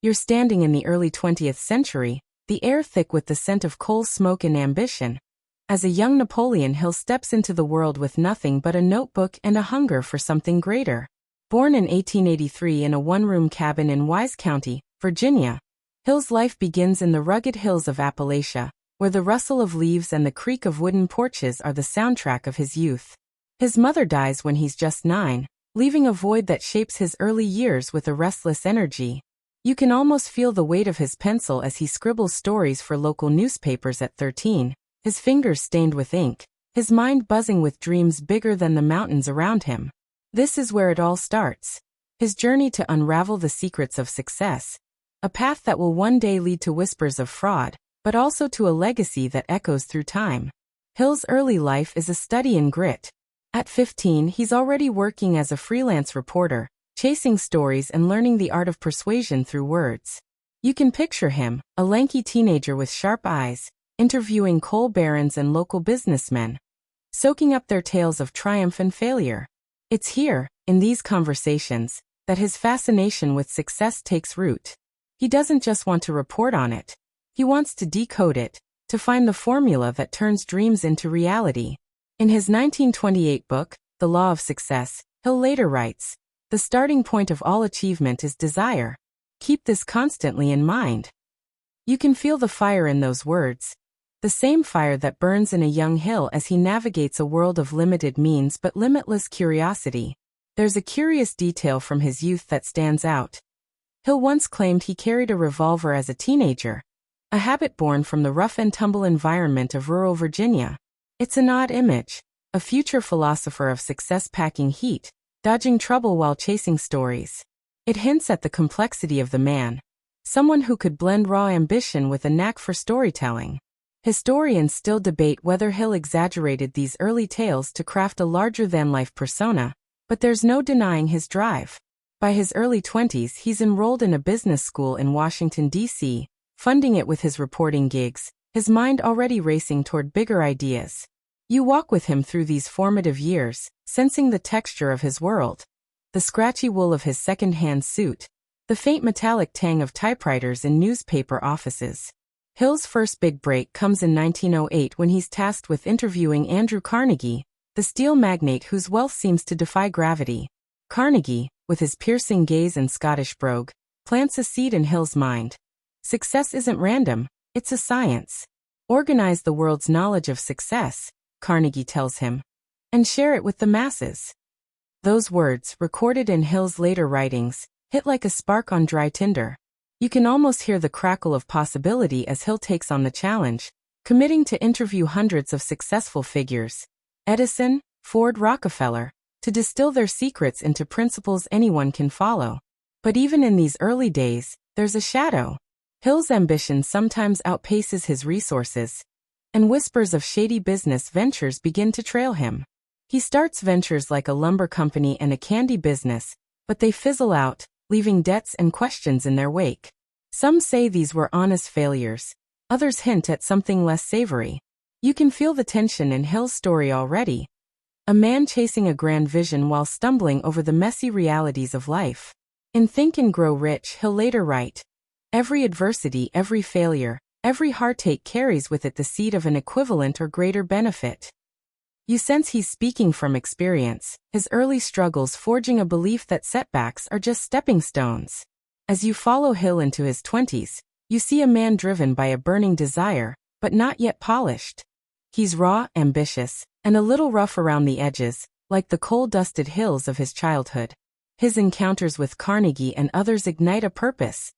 You're standing in the early 20th century, the air thick with the scent of coal smoke and ambition. As a young Napoleon Hill steps into the world with nothing but a notebook and a hunger for something greater. Born in 1883 in a one-room cabin in Wise County, Virginia, Hill's life begins in the rugged hills of Appalachia, where the rustle of leaves and the creak of wooden porches are the soundtrack of his youth. His mother dies when he's just 9, leaving a void that shapes his early years with a restless energy. You can almost feel the weight of his pencil as he scribbles stories for local newspapers at 13, his fingers stained with ink, his mind buzzing with dreams bigger than the mountains around him. This is where it all starts. His journey to unravel the secrets of success. A path that will one day lead to whispers of fraud, but also to a legacy that echoes through time. Hill's early life is a study in grit. At 15, he's already working as a freelance reporter, chasing stories and learning the art of persuasion through words. You can picture him, a lanky teenager with sharp eyes, interviewing coal barons and local businessmen, soaking up their tales of triumph and failure. It's here, in these conversations, that his fascination with success takes root. He doesn't just want to report on it. He wants to decode it, to find the formula that turns dreams into reality. In his 1928 book, The Law of Success, Hill later writes, "The starting point of all achievement is desire. Keep this constantly in mind." You can feel the fire in those words. The same fire that burns in a young Hill as he navigates a world of limited means but limitless curiosity. There's a curious detail from his youth that stands out. Hill once claimed he carried a revolver as a teenager, a habit born from the rough-and-tumble environment of rural Virginia. It's an odd image, a future philosopher of success packing heat, dodging trouble while chasing stories. It hints at the complexity of the man, someone who could blend raw ambition with a knack for storytelling. Historians still debate whether Hill exaggerated these early tales to craft a larger-than-life persona, but there's no denying his drive. By his early 20s, he's enrolled in a business school in Washington, D.C., funding it with his reporting gigs, his mind already racing toward bigger ideas. You walk with him through these formative years, sensing the texture of his world, the scratchy wool of his second-hand suit, the faint metallic tang of typewriters in newspaper offices. Hill's first big break comes in 1908 when he's tasked with interviewing Andrew Carnegie, the steel magnate whose wealth seems to defy gravity. Carnegie, with his piercing gaze and Scottish brogue, plants a seed in Hill's mind. Success isn't random, it's a science. Organize the world's knowledge of success, Carnegie tells him, and share it with the masses. Those words, recorded in Hill's later writings, hit like a spark on dry tinder. You can almost hear the crackle of possibility as Hill takes on the challenge, committing to interview hundreds of successful figures, Edison, Ford, Rockefeller, to distill their secrets into principles anyone can follow. But even in these early days, there's a shadow. Hill's ambition sometimes outpaces his resources, and whispers of shady business ventures begin to trail him. He starts ventures like a lumber company and a candy business, but they fizzle out, leaving debts and questions in their wake. Some say these were honest failures. Others hint at something less savory. You can feel the tension in Hill's story already. A man chasing a grand vision while stumbling over the messy realities of life. In Think and Grow Rich, Hill later write, "Every adversity, every failure, every heartache carries with it the seed of an equivalent or greater benefit." You sense he's speaking from experience, his early struggles forging a belief that setbacks are just stepping stones. As you follow Hill into his 20s, you see a man driven by a burning desire, but not yet polished. He's raw, ambitious, and a little rough around the edges, like the coal-dusted hills of his childhood. His encounters with Carnegie and others ignite a purpose: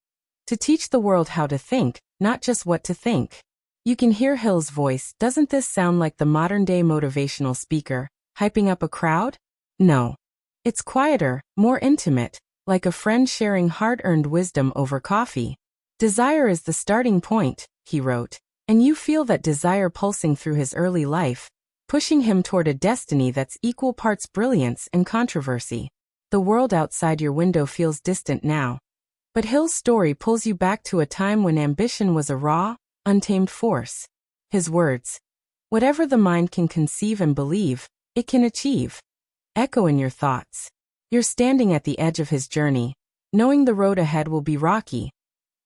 to teach the world how to think, not just what to think. You can hear Hill's voice. Doesn't this sound like the modern-day motivational speaker, hyping up a crowd? No. It's quieter, more intimate, like a friend sharing hard-earned wisdom over coffee. "Desire is the starting point," he wrote, and you feel that desire pulsing through his early life, pushing him toward a destiny that's equal parts brilliance and controversy. The world outside your window feels distant now. But Hill's story pulls you back to a time when ambition was a raw, untamed force. His words, "Whatever the mind can conceive and believe, it can achieve," echo in your thoughts. You're standing at the edge of his journey, knowing the road ahead will be rocky,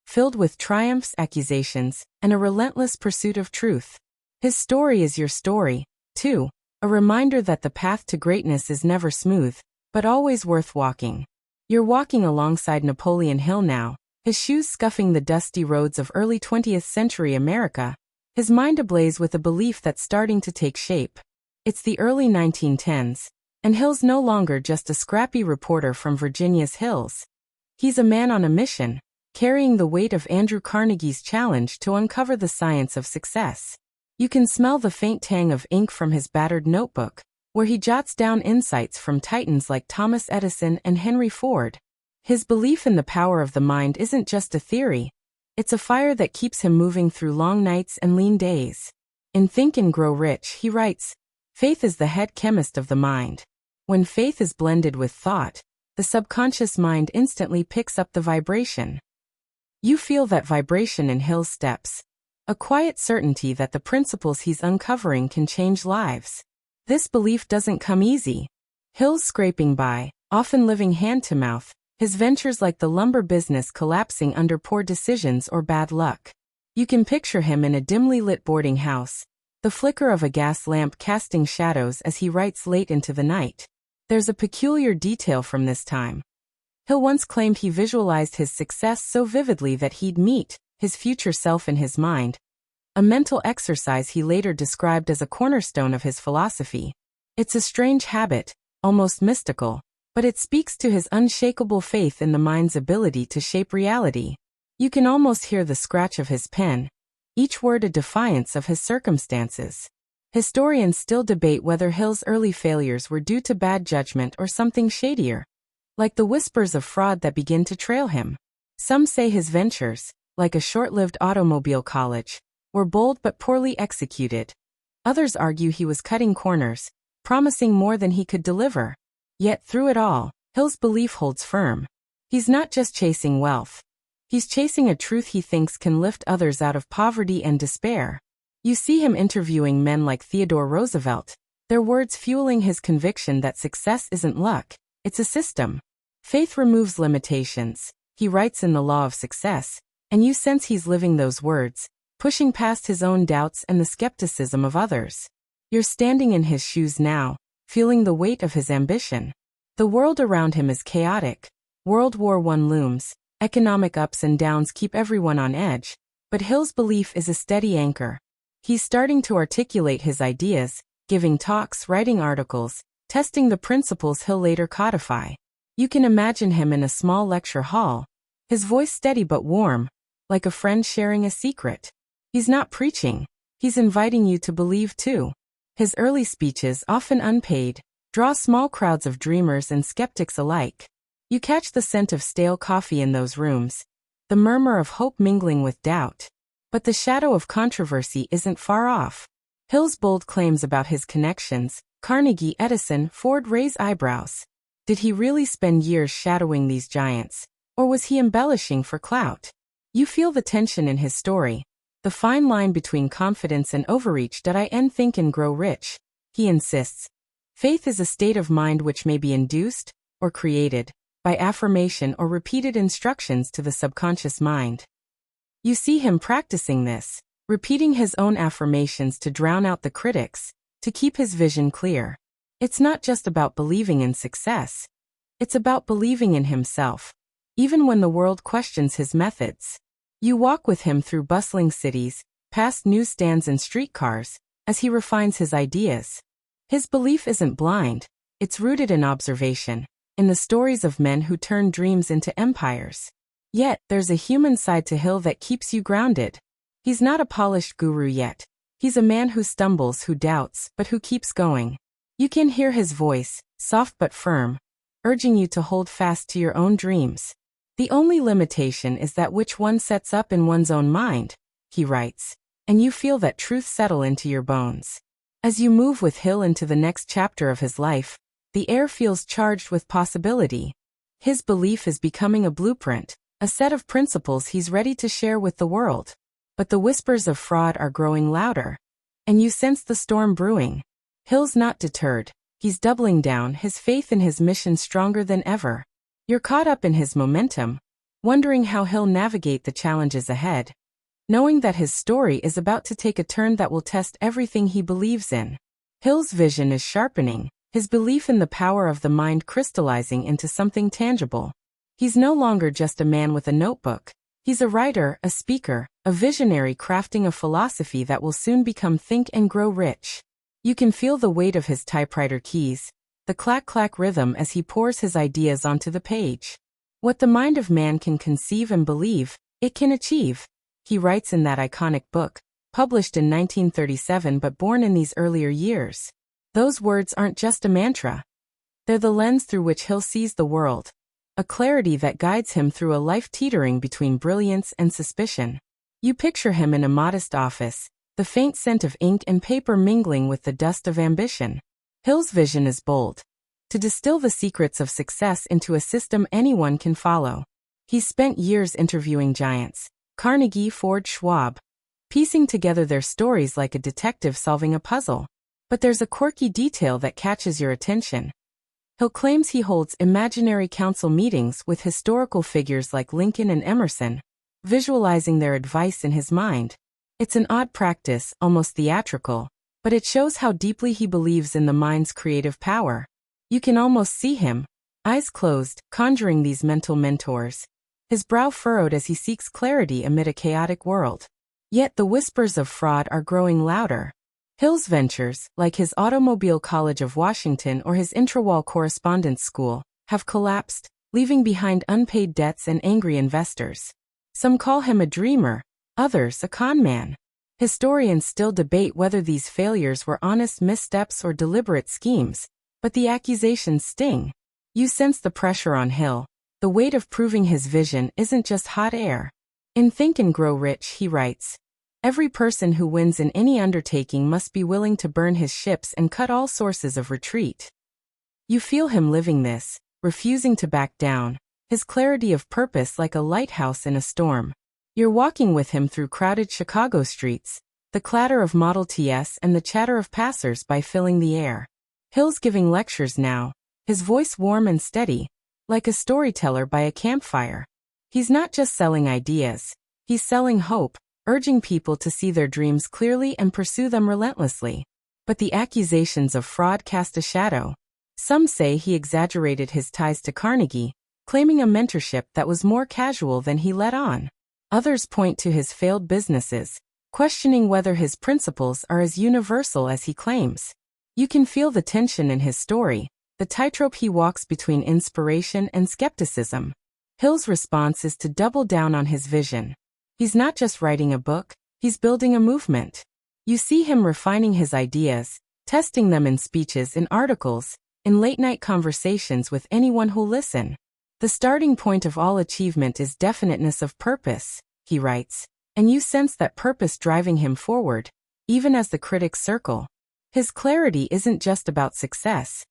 filled with triumphs, accusations, and a relentless pursuit of truth. His story is your story, too, a reminder that the path to greatness is never smooth, but always worth walking. You're walking alongside Napoleon Hill now, his shoes scuffing the dusty roads of early 20th century America, his mind ablaze with a belief that's starting to take shape. It's the early 1910s, and Hill's no longer just a scrappy reporter from Virginia's hills. He's a man on a mission, carrying the weight of Andrew Carnegie's challenge to uncover the science of success. You can smell the faint tang of ink from his battered notebook, where he jots down insights from titans like Thomas Edison and Henry Ford. His belief in the power of the mind isn't just a theory. It's a fire that keeps him moving through long nights and lean days. In Think and Grow Rich, he writes, "Faith is the head chemist of the mind. When faith is blended with thought, the subconscious mind instantly picks up the vibration." You feel that vibration in Hill's steps, a quiet certainty that the principles he's uncovering can change lives. This belief doesn't come easy. Hill's scraping by, often living hand to mouth, his ventures like the lumber business collapsing under poor decisions or bad luck. You can picture him in a dimly lit boarding house, the flicker of a gas lamp casting shadows as he writes late into the night. There's a peculiar detail from this time. Hill once claimed he visualized his success so vividly that he'd meet his future self in his mind, a mental exercise he later described as a cornerstone of his philosophy. It's a strange habit, almost mystical, but it speaks to his unshakable faith in the mind's ability to shape reality. You can almost hear the scratch of his pen, each word a defiance of his circumstances. Historians still debate whether Hill's early failures were due to bad judgment or something shadier, like the whispers of fraud that begin to trail him. Some say his ventures, like a short-lived automobile college, were bold but poorly executed. Others argue he was cutting corners, promising more than he could deliver. Yet through it all, Hill's belief holds firm. He's not just chasing wealth. He's chasing a truth he thinks can lift others out of poverty and despair. You see him interviewing men like Theodore Roosevelt, their words fueling his conviction that success isn't luck, it's a system. Faith removes limitations, he writes in The Law of Success, and you sense he's living those words, pushing past his own doubts and the skepticism of others. You're standing in his shoes now, feeling the weight of his ambition. The world around him is chaotic. World War I looms, economic ups and downs keep everyone on edge, but Hill's belief is a steady anchor. He's starting to articulate his ideas, giving talks, writing articles, testing the principles he'll later codify. You can imagine him in a small lecture hall, his voice steady but warm, like a friend sharing a secret. He's not preaching, he's inviting you to believe too. His early speeches, often unpaid, draw small crowds of dreamers and skeptics alike. You catch the scent of stale coffee in those rooms, the murmur of hope mingling with doubt. But the shadow of controversy isn't far off. Hill's bold claims about his connections, Carnegie, Edison, Ford, raise eyebrows. Did he really spend years shadowing these giants, or was he embellishing for clout? You feel the tension in his story, the fine line between confidence and overreach. Think and Grow Rich, he insists. Faith is a state of mind which may be induced, or created, by affirmation or repeated instructions to the subconscious mind. You see him practicing this, repeating his own affirmations to drown out the critics, to keep his vision clear. It's not just about believing in success. It's about believing in himself, even when the world questions his methods. You walk with him through bustling cities, past newsstands and streetcars, as he refines his ideas. His belief isn't blind, it's rooted in observation, in the stories of men who turned dreams into empires. Yet, there's a human side to Hill that keeps you grounded. He's not a polished guru yet. He's a man who stumbles, who doubts, but who keeps going. You can hear his voice, soft but firm, urging you to hold fast to your own dreams. The only limitation is that which one sets up in one's own mind, he writes, and you feel that truth settle into your bones. As you move with Hill into the next chapter of his life, the air feels charged with possibility. His belief is becoming a blueprint, a set of principles he's ready to share with the world. But the whispers of fraud are growing louder, and you sense the storm brewing. Hill's not deterred, he's doubling down, his faith in his mission stronger than ever. You're caught up in his momentum, wondering how he'll navigate the challenges ahead, knowing that his story is about to take a turn that will test everything he believes in. Hill's vision is sharpening, his belief in the power of the mind crystallizing into something tangible. He's no longer just a man with a notebook. He's a writer, a speaker, a visionary crafting a philosophy that will soon become Think and Grow Rich. You can feel the weight of his typewriter keys, the clack-clack rhythm as he pours his ideas onto the page. What the mind of man can conceive and believe, it can achieve, he writes in that iconic book, published in 1937 but born in these earlier years. Those words aren't just a mantra. They're the lens through which Hill sees the world, a clarity that guides him through a life teetering between brilliance and suspicion. You picture him in a modest office, the faint scent of ink and paper mingling with the dust of ambition. Hill's vision is bold: to distill the secrets of success into a system anyone can follow. He's spent years interviewing giants, Carnegie, Ford, Schwab, piecing together their stories like a detective solving a puzzle. But there's a quirky detail that catches your attention. Hill claims he holds imaginary council meetings with historical figures like Lincoln and Emerson, visualizing their advice in his mind. It's an odd practice, almost theatrical, but it shows how deeply he believes in the mind's creative power. You can almost see him, eyes closed, conjuring these mental mentors, his brow furrowed as he seeks clarity amid a chaotic world. Yet the whispers of fraud are growing louder. Hill's ventures, like his Automobile College of Washington or his Intrawall Correspondence School, have collapsed, leaving behind unpaid debts and angry investors. Some call him a dreamer, others a con man. Historians still debate whether these failures were honest missteps or deliberate schemes, but the accusations sting. You sense the pressure on Hill. The weight of proving his vision isn't just hot air. In Think and Grow Rich, he writes, every person who wins in any undertaking must be willing to burn his ships and cut all sources of retreat. You feel him living this, refusing to back down, his clarity of purpose like a lighthouse in a storm. You're walking with him through crowded Chicago streets, the clatter of Model Ts and the chatter of passers-by filling the air. Hill's giving lectures now, his voice warm and steady, like a storyteller by a campfire. He's not just selling ideas, he's selling hope, urging people to see their dreams clearly and pursue them relentlessly. But the accusations of fraud cast a shadow. Some say he exaggerated his ties to Carnegie, claiming a mentorship that was more casual than he let on. Others point to his failed businesses, questioning whether his principles are as universal as he claims. You can feel the tension in his story, the tightrope he walks between inspiration and skepticism. Hill's response is to double down on his vision. He's not just writing a book, he's building a movement. You see him refining his ideas, testing them in speeches, in articles, in late-night conversations with anyone who'll listen. The starting point of all achievement is definiteness of purpose, he writes, and you sense that purpose driving him forward, even as the critics circle. His clarity isn't just about success.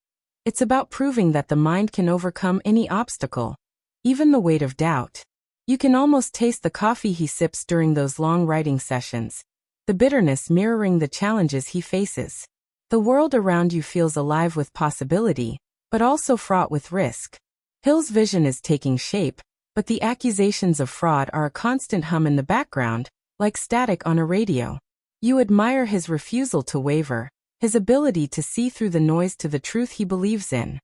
It's about proving that the mind can overcome any obstacle, even the weight of doubt. You can almost taste the coffee he sips during those long writing sessions, the bitterness mirroring the challenges he faces. The world around you feels alive with possibility, but also fraught with risk. Hill's vision is taking shape, but the accusations of fraud are a constant hum in the background, like static on a radio. You admire his refusal to waver, his ability to see through the noise to the truth he believes in.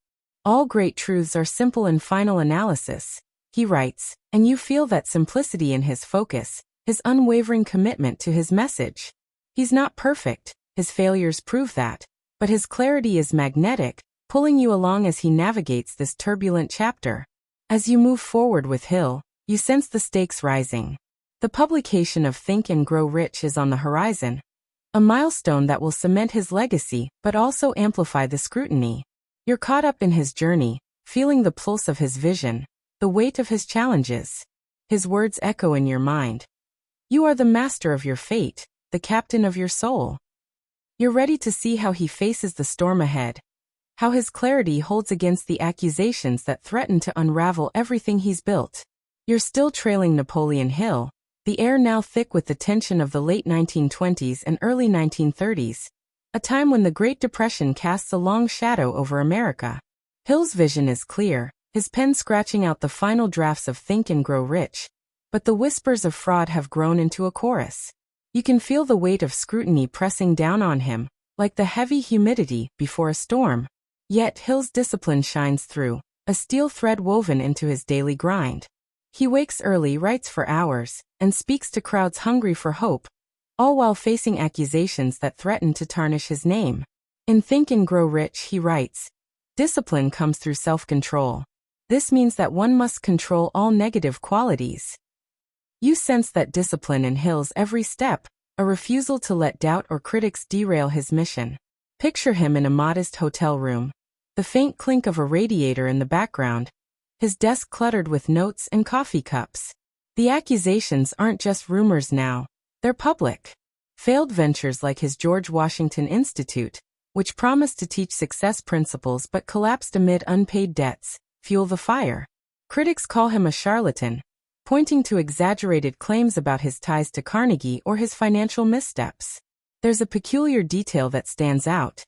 All great truths are simple in final analysis, he writes, and you feel that simplicity in his focus, his unwavering commitment to his message. He's not perfect, his failures prove that, but his clarity is magnetic, pulling you along as he navigates this turbulent chapter. As you move forward with Hill, you sense the stakes rising. The publication of Think and Grow Rich is on the horizon, a milestone that will cement his legacy but also amplify the scrutiny. You're caught up in his journey, feeling the pulse of his vision, the weight of his challenges. His words echo in your mind. You are the master of your fate, the captain of your soul. You're ready to see how he faces the storm ahead, how his clarity holds against the accusations that threaten to unravel everything he's built. You're still trailing Napoleon Hill, the air now thick with the tension of the late 1920s and early 1930s, a time when the Great Depression casts a long shadow over America. Hill's vision is clear: his pen scratching out the final drafts of Think and Grow Rich. But the whispers of fraud have grown into a chorus. You can feel the weight of scrutiny pressing down on him, like the heavy humidity before a storm. Yet Hill's discipline shines through, a steel thread woven into his daily grind. He wakes early, writes for hours, and speaks to crowds hungry for hope, all while facing accusations that threaten to tarnish his name. In Think and Grow Rich, he writes, "Discipline comes through self-control. This means that one must control all negative qualities." You sense that discipline in Hill's every step, a refusal to let doubt or critics derail his mission. Picture him in a modest hotel room, the faint clink of a radiator in the background, his desk cluttered with notes and coffee cups. The accusations aren't just rumors now, they're public. Failed ventures like his George Washington Institute, which promised to teach success principles but collapsed amid unpaid debts, fuel the fire. Critics call him a charlatan, pointing to exaggerated claims about his ties to Carnegie or his financial missteps. There's a peculiar detail that stands out.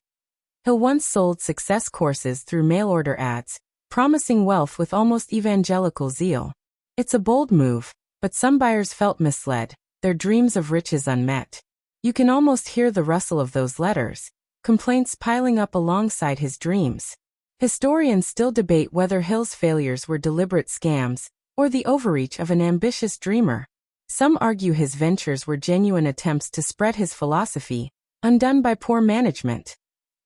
Hill once sold success courses through mail-order ads, promising wealth with almost evangelical zeal. It's a bold move, but some buyers felt misled, their dreams of riches unmet. You can almost hear the rustle of those letters, complaints piling up alongside his dreams. Historians still debate whether Hill's failures were deliberate scams, or the overreach of an ambitious dreamer. Some argue his ventures were genuine attempts to spread his philosophy, undone by poor management.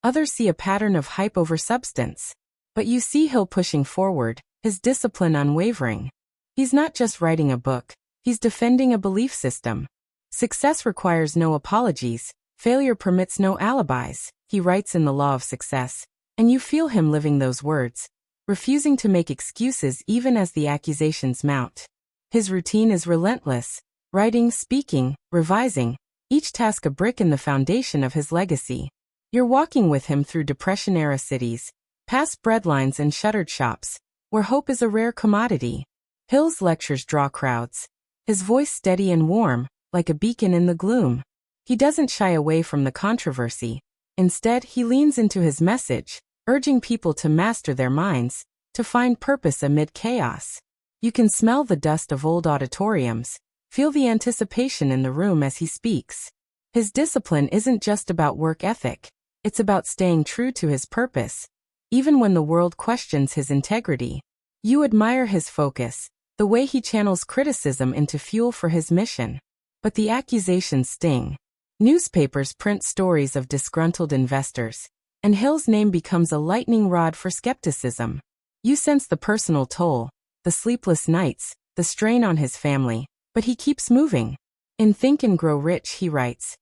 Others see a pattern of hype over substance. But you see Hill pushing forward, his discipline unwavering. He's not just writing a book, he's defending a belief system. Success requires no apologies, failure permits no alibis, he writes in The Law of Success, and you feel him living those words, refusing to make excuses even as the accusations mount. His routine is relentless, writing, speaking, revising, each task a brick in the foundation of his legacy. You're walking with him through Depression-era cities, past breadlines and shuttered shops, where hope is a rare commodity. Hill's lectures draw crowds, his voice steady and warm, like a beacon in the gloom. He doesn't shy away from the controversy. Instead, he leans into his message, urging people to master their minds, to find purpose amid chaos. You can smell the dust of old auditoriums, feel the anticipation in the room as he speaks. His discipline isn't just about work ethic, it's about staying true to his purpose, even when the world questions his integrity. You admire his focus, the way he channels criticism into fuel for his mission. But the accusations sting. Newspapers print stories of disgruntled investors, and Hill's name becomes a lightning rod for skepticism. You sense the personal toll, the sleepless nights, the strain on his family, but he keeps moving. In Think and Grow Rich, he writes,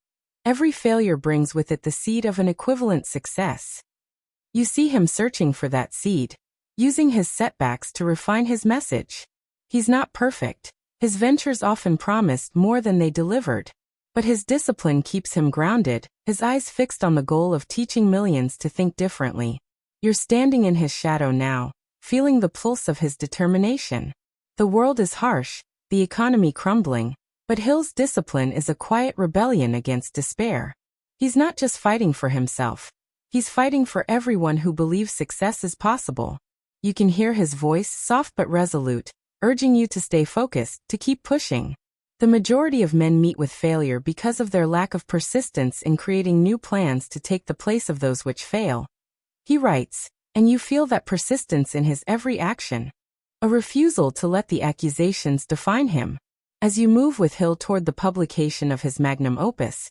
"Every failure brings with it the seed of an equivalent success." You see him searching for that seed, using his setbacks to refine his message. He's not perfect. His ventures often promised more than they delivered. But his discipline keeps him grounded, his eyes fixed on the goal of teaching millions to think differently. You're standing in his shadow now, feeling the pulse of his determination. The world is harsh, the economy crumbling, but Hill's discipline is a quiet rebellion against despair. He's not just fighting for himself. He's fighting for everyone who believes success is possible. You can hear his voice, soft but resolute, urging you to stay focused, to keep pushing. The majority of men meet with failure because of their lack of persistence in creating new plans to take the place of those which fail. He writes, and you feel that persistence in his every action. A refusal to let the accusations define him. As you move with Hill toward the publication of his magnum opus,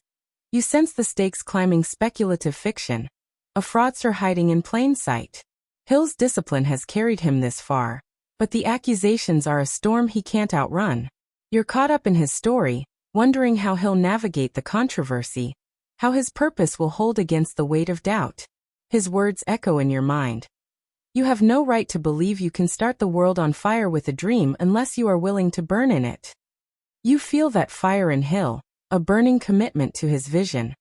you sense the stakes climbing: speculative fiction, a fraudster hiding in plain sight. Hill's discipline has carried him this far, but the accusations are a storm he can't outrun. You're caught up in his story, wondering how he'll navigate the controversy, how his purpose will hold against the weight of doubt. His words echo in your mind. You have no right to believe you can start the world on fire with a dream unless you are willing to burn in it. You feel that fire in Hill, a burning commitment to his vision,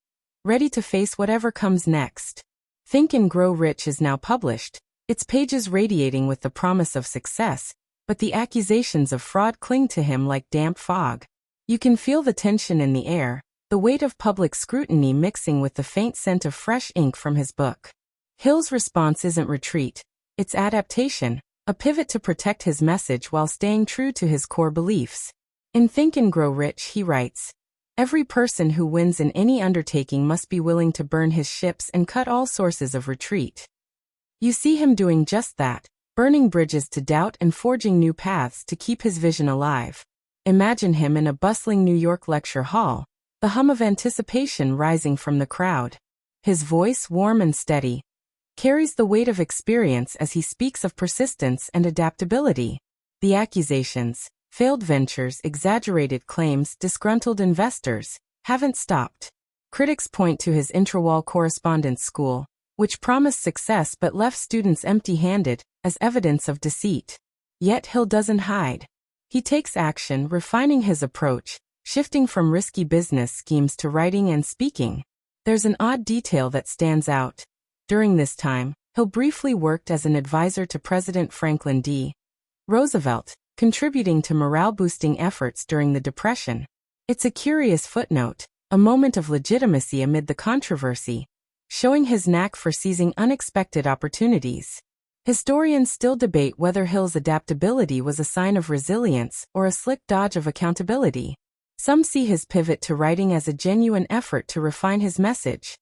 ready to face whatever comes next. Think and Grow Rich is now published, its pages radiating with the promise of success, but the accusations of fraud cling to him like damp fog. You can feel the tension in the air, the weight of public scrutiny mixing with the faint scent of fresh ink from his book. Hill's response isn't retreat, it's adaptation, a pivot to protect his message while staying true to his core beliefs. In Think and Grow Rich, he writes, "Every person who wins in any undertaking must be willing to burn his ships and cut all sources of retreat." You see him doing just that, burning bridges to doubt and forging new paths to keep his vision alive. Imagine him in a bustling New York lecture hall, the hum of anticipation rising from the crowd. His voice, warm and steady, carries the weight of experience as he speaks of persistence and adaptability. The accusations, failed ventures, exaggerated claims, disgruntled investors, haven't stopped. Critics point to his intrawall correspondence school, which promised success but left students empty-handed, as evidence of deceit. Yet Hill doesn't hide. He takes action, refining his approach, shifting from risky business schemes to writing and speaking. There's an odd detail that stands out. During this time, Hill briefly worked as an advisor to President Franklin D. Roosevelt, contributing to morale-boosting efforts during the Depression. It's a curious footnote, a moment of legitimacy amid the controversy, showing his knack for seizing unexpected opportunities. Historians still debate whether Hill's adaptability was a sign of resilience or a slick dodge of accountability. Some see his pivot to writing as a genuine effort to refine his message.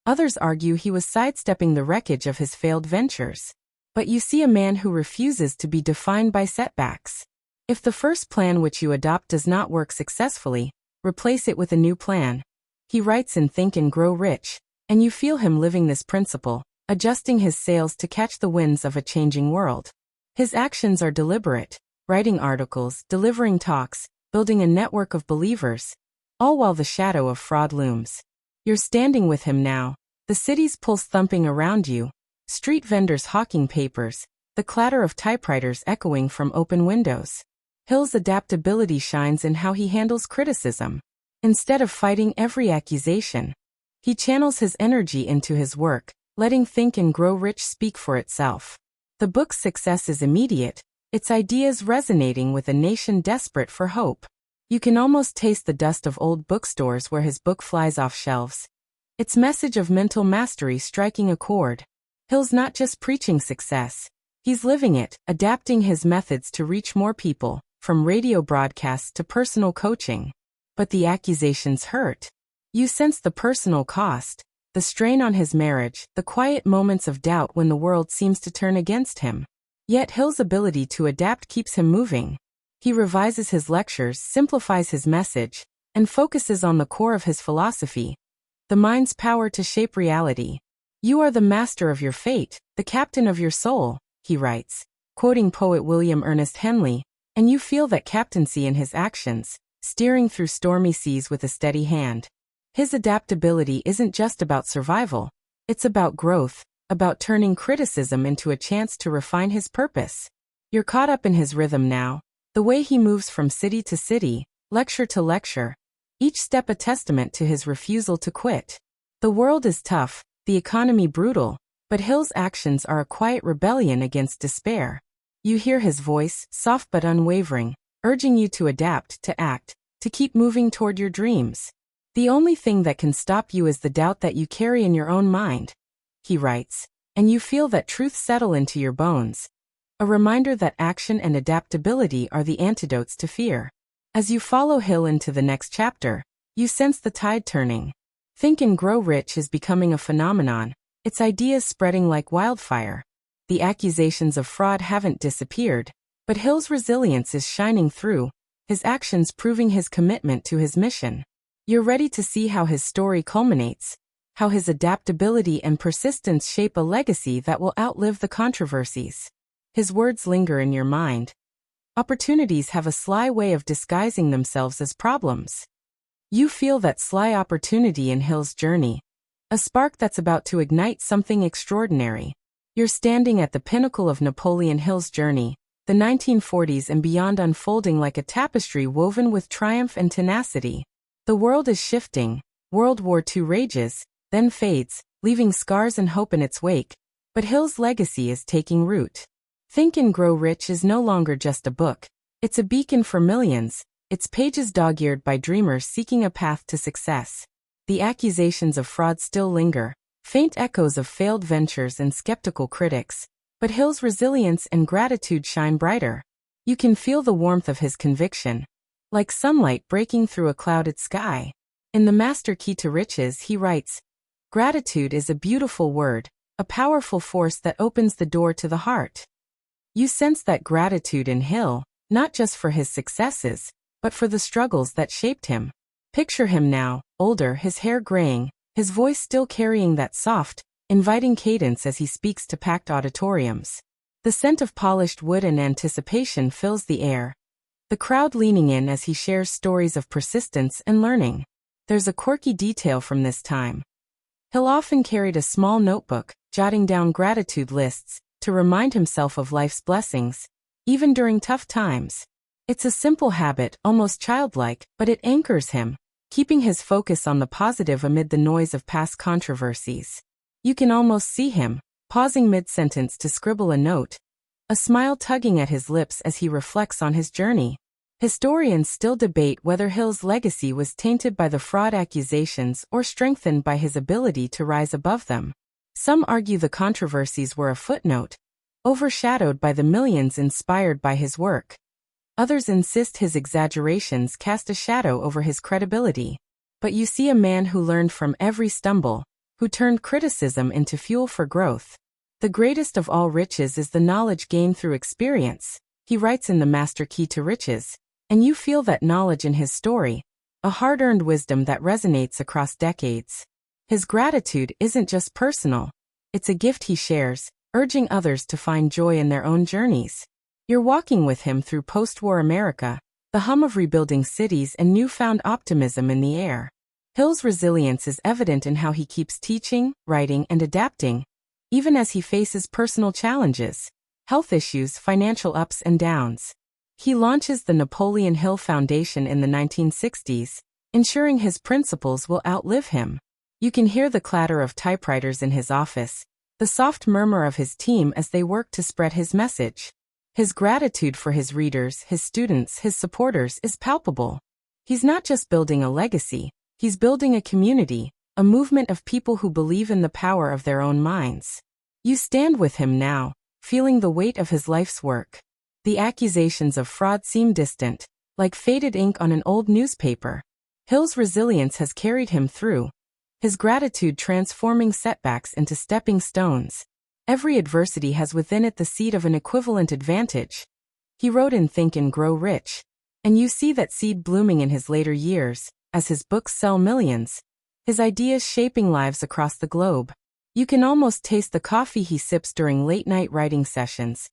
Others argue he was sidestepping the wreckage of his failed ventures. But you see a man who refuses to be defined by setbacks. If the first plan which you adopt does not work successfully, replace it with a new plan. He writes in Think and Grow Rich, and you feel him living this principle, adjusting his sails to catch the winds of a changing world. His actions are deliberate, writing articles, delivering talks, building a network of believers, all while the shadow of fraud looms. You're standing with him now, the city's pulse thumping around you, street vendors hawking papers, the clatter of typewriters echoing from open windows. Hill's adaptability shines in how he handles criticism. Instead of fighting every accusation, he channels his energy into his work, letting Think and Grow Rich speak for itself. The book's success is immediate, its ideas resonating with a nation desperate for hope. You can almost taste the dust of old bookstores where his book flies off shelves. Its message of mental mastery striking a chord. Hill's not just preaching success. He's living it, adapting his methods to reach more people, from radio broadcasts to personal coaching. But the accusations hurt. You sense the personal cost, the strain on his marriage, the quiet moments of doubt when the world seems to turn against him. Yet Hill's ability to adapt keeps him moving. He revises his lectures, simplifies his message, and focuses on the core of his philosophy, the mind's power to shape reality. "You are the master of your fate, the captain of your soul," he writes, quoting poet William Ernest Henley, and you feel that captaincy in his actions, steering through stormy seas with a steady hand. His adaptability isn't just about survival, it's about growth, about turning criticism into a chance to refine his purpose. You're caught up in his rhythm now, the way he moves from city to city, lecture to lecture, each step a testament to his refusal to quit. The world is tough, the economy brutal, but Hill's actions are a quiet rebellion against despair. You hear his voice, soft but unwavering, urging you to adapt, to act, to keep moving toward your dreams. "The only thing that can stop you is the doubt that you carry in your own mind," he writes, and you feel that truth settle into your bones. A reminder that action and adaptability are the antidotes to fear. As you follow Hill into the next chapter, you sense the tide turning. Think and Grow Rich is becoming a phenomenon, its ideas spreading like wildfire. The accusations of fraud haven't disappeared, but Hill's resilience is shining through, his actions proving his commitment to his mission. You're ready to see how his story culminates, how his adaptability and persistence shape a legacy that will outlive the controversies. His words linger in your mind. Opportunities have a sly way of disguising themselves as problems. You feel that sly opportunity in Hill's journey, a spark that's about to ignite something extraordinary. You're standing at the pinnacle of Napoleon Hill's journey, the 1940s and beyond unfolding like a tapestry woven with triumph and tenacity. The world is shifting, World War II rages, then fades, leaving scars and hope in its wake, but Hill's legacy is taking root. Think and Grow Rich is no longer just a book, it's a beacon for millions, its pages dog-eared by dreamers seeking a path to success. The accusations of fraud still linger, faint echoes of failed ventures and skeptical critics, But Hill's resilience and gratitude shine brighter. You can feel the warmth of his conviction, like sunlight breaking through a clouded sky. In The Master Key to Riches, he writes, "Gratitude is a beautiful word, a powerful force that opens the door to the heart." You sense that gratitude in Hill, not just for his successes, but for the struggles that shaped him. Picture him now, older, his hair graying, his voice still carrying that soft, inviting cadence as he speaks to packed auditoriums. The scent of polished wood and anticipation fills the air, the crowd leaning in as he shares stories of persistence and learning. There's a quirky detail from this time. Hill often carried a small notebook, jotting down gratitude lists, to remind himself of life's blessings, even during tough times. It's a simple habit, almost childlike, but it anchors him, keeping his focus on the positive amid the noise of past controversies. You can almost see him, pausing mid-sentence to scribble a note, a smile tugging at his lips as he reflects on his journey. Historians still debate whether Hill's legacy was tainted by the fraud accusations or strengthened by his ability to rise above them. Some argue the controversies were a footnote, overshadowed by the millions inspired by his work. Others insist his exaggerations cast a shadow over his credibility. But you see a man who learned from every stumble, who turned criticism into fuel for growth. The greatest of all riches is the knowledge gained through experience, he writes in The Master Key to Riches, and you feel that knowledge in his story, a hard-earned wisdom that resonates across decades. His gratitude isn't just personal, it's a gift he shares, urging others to find joy in their own journeys. You're walking with him through post-war America, the hum of rebuilding cities and newfound optimism in the air. Hill's resilience is evident in how he keeps teaching, writing, and adapting, even as he faces personal challenges, health issues, financial ups and downs. He launches the Napoleon Hill Foundation in the 1960s, ensuring his principles will outlive him. You can hear the clatter of typewriters in his office, the soft murmur of his team as they work to spread his message. His gratitude for his readers, his students, his supporters is palpable. He's not just building a legacy, he's building a community, a movement of people who believe in the power of their own minds. You stand with him now, feeling the weight of his life's work. The accusations of fraud seem distant, like faded ink on an old newspaper. Hill's resilience has carried him through, his gratitude transforming setbacks into stepping stones. Every adversity has within it the seed of an equivalent advantage. He wrote in Think and Grow Rich, and you see that seed blooming in his later years, as his books sell millions, his ideas shaping lives across the globe. You can almost taste the coffee he sips during late-night writing sessions,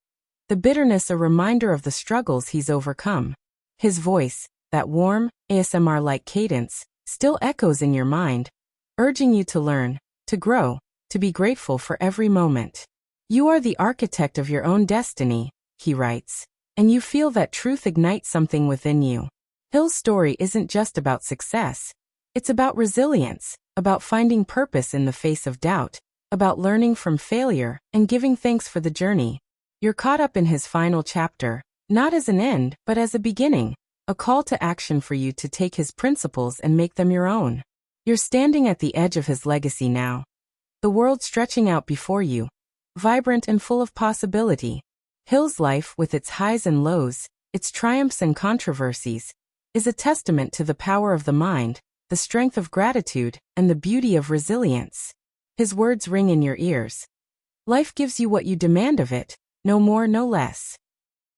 the bitterness a reminder of the struggles he's overcome. His voice, that warm, ASMR-like cadence, still echoes in your mind, urging you to learn, to grow, to be grateful for every moment. You are the architect of your own destiny, he writes, and you feel that truth ignite something within you. Hill's story isn't just about success. It's about resilience, about finding purpose in the face of doubt, about learning from failure and giving thanks for the journey. You're caught up in his final chapter, not as an end, but as a beginning, a call to action for you to take his principles and make them your own. You're standing at the edge of his legacy now, the world stretching out before you, vibrant and full of possibility. Hill's life, with its highs and lows, its triumphs and controversies, is a testament to the power of the mind, the strength of gratitude, and the beauty of resilience. His words ring in your ears. Life gives you what you demand of it, no more, no less.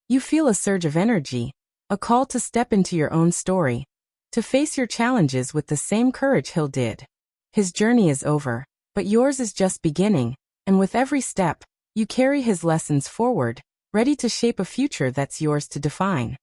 You feel a surge of energy, a call to step into your own story, to face your challenges with the same courage Hill did. His journey is over, but yours is just beginning, and with every step, you carry his lessons forward, ready to shape a future that's yours to define.